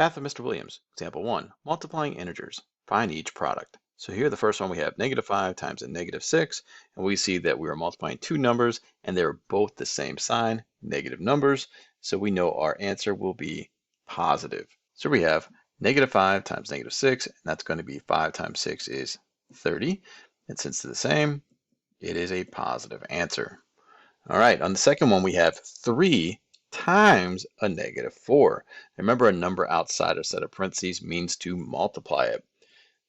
Math of Mr. Williams, example 1, multiplying integers. Find each product. So here the first one we have -5 times a -6, and we see that we are multiplying two numbers and they're both the same sign, negative numbers, so we know our answer will be positive. So we have -5 times -6, and that's going to be 5 times 6 is 30, and since they're the same, it is a positive answer. All right, on the second one we have 3 times a -4. Remember, a number outside a set of parentheses means to multiply it.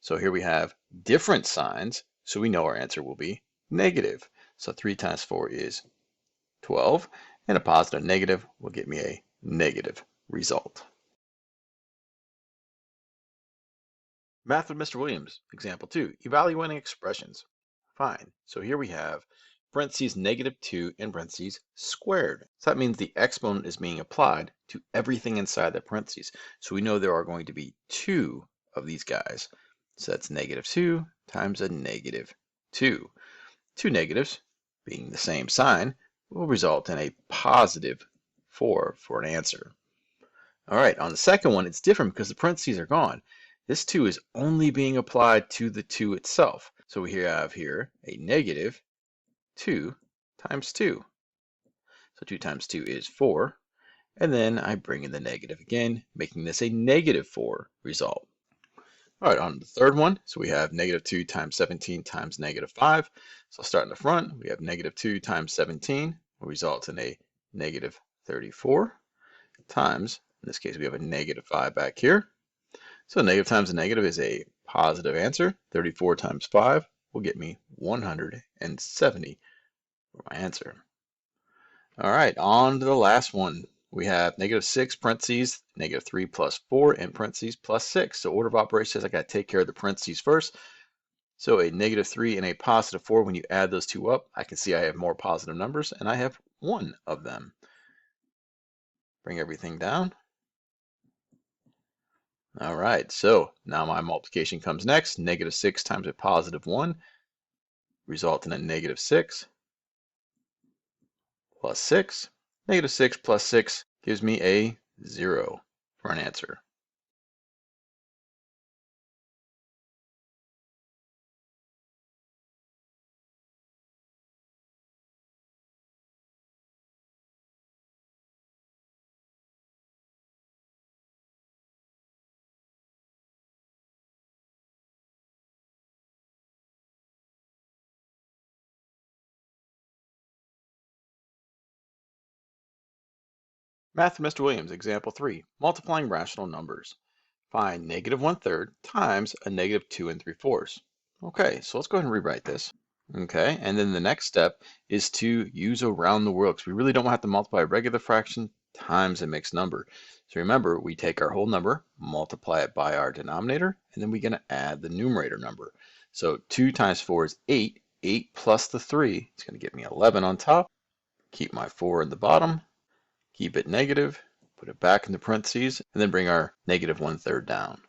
So here we have different signs, so we know our answer will be negative. So 3 times 4 is 12, and a positive negative will get me a negative result. Math with Mr. Williams, example 2, evaluating expressions. Fine. So here we have parentheses -2 and parentheses squared. So that means the exponent is being applied to everything inside the parentheses. So we know there are going to be two of these guys. So that's -2 times a -2. Two negatives, being the same sign, will result in a positive 4 for an answer. All right, on the second one, it's different because the parentheses are gone. This 2 is only being applied to the 2 itself. So we have here a -2 times 2. So 2 times 2 is 4. And then I bring in the negative again, making this a -4 result. All right, on the third one, so we have -2 times 17 times -5. So I'll start in the front. We have -2 times 17 will result in a -34 times, in this case, we have a -5 back here. So negative times a negative is a positive answer. 34 times 5 will get me 170 for my answer. All right, on to the last one. We have -6 parentheses, -3 plus 4 in parentheses plus 6. So order of operations says I got to take care of the parentheses first. So a -3 and a positive 4, when you add those two up, I can see I have more positive numbers, and I have one of them. Bring everything down. All right, so now my multiplication comes next. -6 times a positive 1 result in a -6 plus 6. -6 plus 6 gives me a 0 for an answer. Math of Mr. Williams, example 3, multiplying rational numbers. Find -1/3 times a -2 3/4. Okay, so let's go ahead and rewrite this. Okay, and then the next step is to use around the world, because we really don't have to multiply a regular fraction times a mixed number. So remember, we take our whole number, multiply it by our denominator, and then we're going to add the numerator number. So 2 times 4 is 8. 8 plus the 3 is going to get me 11 on top. Keep my 4 in the bottom. Keep it negative, put it back in the parentheses, and then bring our -1/3 down.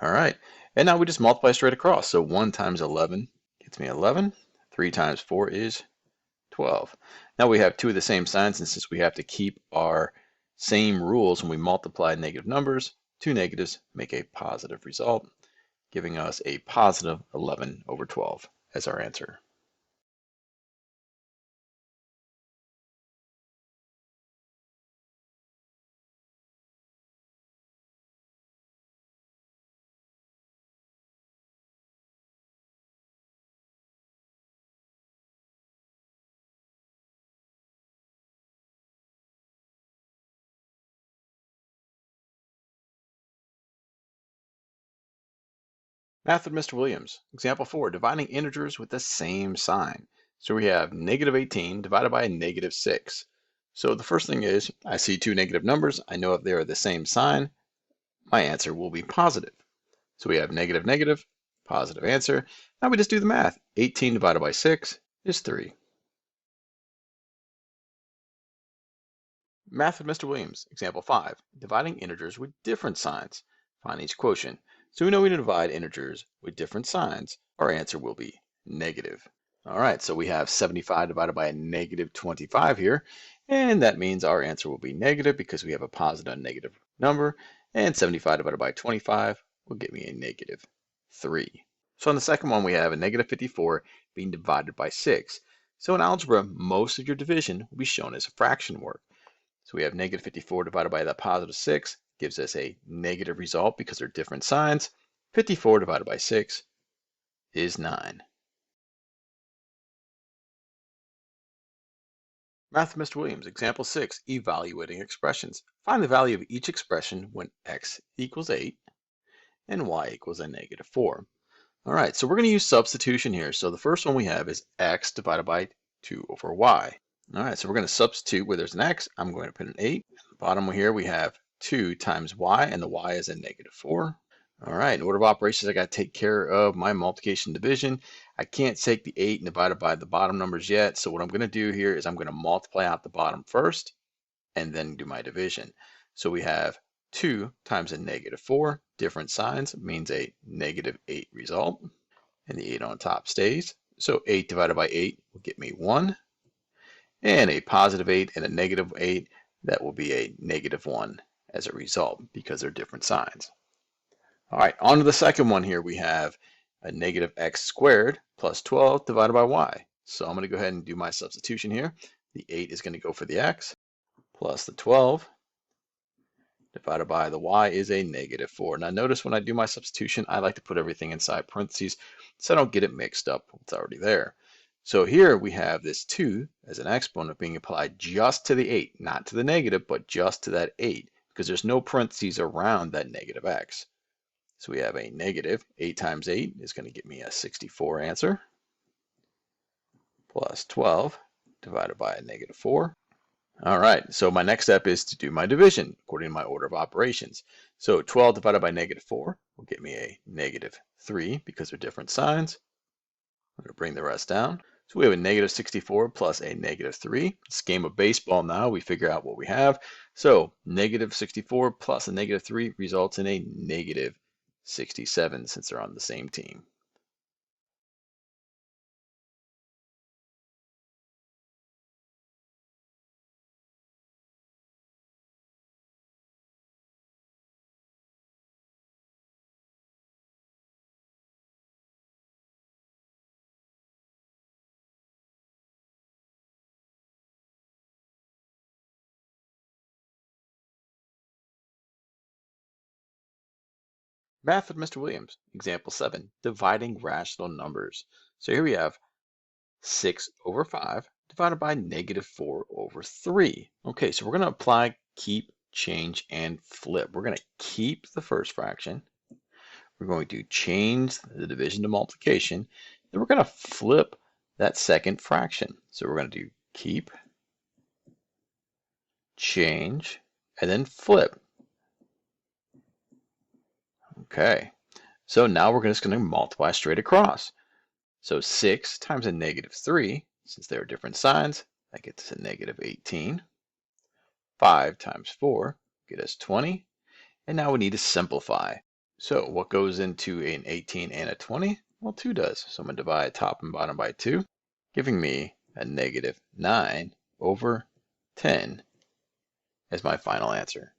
All right, and now we just multiply straight across. So 1 times 11 gets me 11. 3 times 4 is 12. Now we have two of the same signs, and since we have to keep our same rules when we multiply negative numbers, two negatives make a positive result, giving us a positive 11/12 as our answer. Math of Mr. Williams. Example 4, dividing integers with the same sign. So we have -18 divided by a -6. So the first thing is, I see two negative numbers. I know if they are the same sign, my answer will be positive. So we have negative, negative, positive answer. Now we just do the math. 18 divided by 6 is 3. Math of Mr. Williams. Example 5, dividing integers with different signs. Find each quotient. So we know we divide integers with different signs. Our answer will be negative. All right, so we have 75 divided by a -25 here, and that means our answer will be negative because we have a positive and negative number, And 75 divided by 25 will give me a negative 3. So on the second one, we have a negative 54 being divided by 6. So in algebra, most of your division will be shown as fraction work. So we have negative 54 divided by that positive 6 gives us a negative result because they're different signs. 54 divided by 6 is 9. Math Mr. Williams, example 6, evaluating expressions. Find the value of each expression when x equals 8 and y equals a negative 4. All right, so we're going to use substitution here. So the first one we have is x divided by 2 over y. All right, so we're going to substitute where there's an x. I'm going to put an 8. Bottom here we have 2 times y, and the y is a negative 4. All right, in order of operations, I got to take care of my multiplication division. I can't take the 8 and divide it by the bottom numbers yet. So what I'm going to do here is I'm going to multiply out the bottom first and then do my division. So we have 2 times a negative 4, different signs, means a negative 8 result. And the 8 on top stays. So 8 divided by 8 will get me 1. And a positive 8 and a negative 8, that will be a negative 1 as a result because they're different signs. All right, on to the second one here. We have a negative x squared plus 12 divided by y. So I'm going to go ahead and do my substitution here. The 8 is going to go for the x plus the 12 divided by the y is a negative 4. Now notice when I do my substitution, I like to put everything inside parentheses so I don't get it mixed up with what's already there. So here we have this 2 as an exponent being applied just to the 8, not to the negative, but just to that 8, because there's no parentheses around that negative x. So we have a negative 8 times 8 is going to give me a 64 answer, plus 12 divided by a negative 4. All right, so my next step is to do my division according to my order of operations. So 12 divided by negative 4 will get me a negative 3 because they're different signs. I'm going to bring the rest down. So we have a negative 64 plus a negative 3. It's a game of baseball now. We figure out what we have. So negative 64 plus a negative 3 results in a negative 67 since they're on the same team. Math with Mr. Williams, example 7, dividing rational numbers. So here we have 6 over 5 divided by negative 4 over 3. Okay, so we're going to apply keep, change, and flip. We're going to keep the first fraction. We're going to change the division to multiplication. Then we're going to flip that second fraction. So we're going to do keep, change, and then flip. Okay, so now we're just going to multiply straight across. So 6 times a negative 3, since they are different signs, that gets us a negative 18. 5 times 4 get us 20. And now we need to simplify. So what goes into an 18 and a 20? Well, 2 does. So I'm going to divide top and bottom by 2, giving me a negative 9 over 10 as my final answer.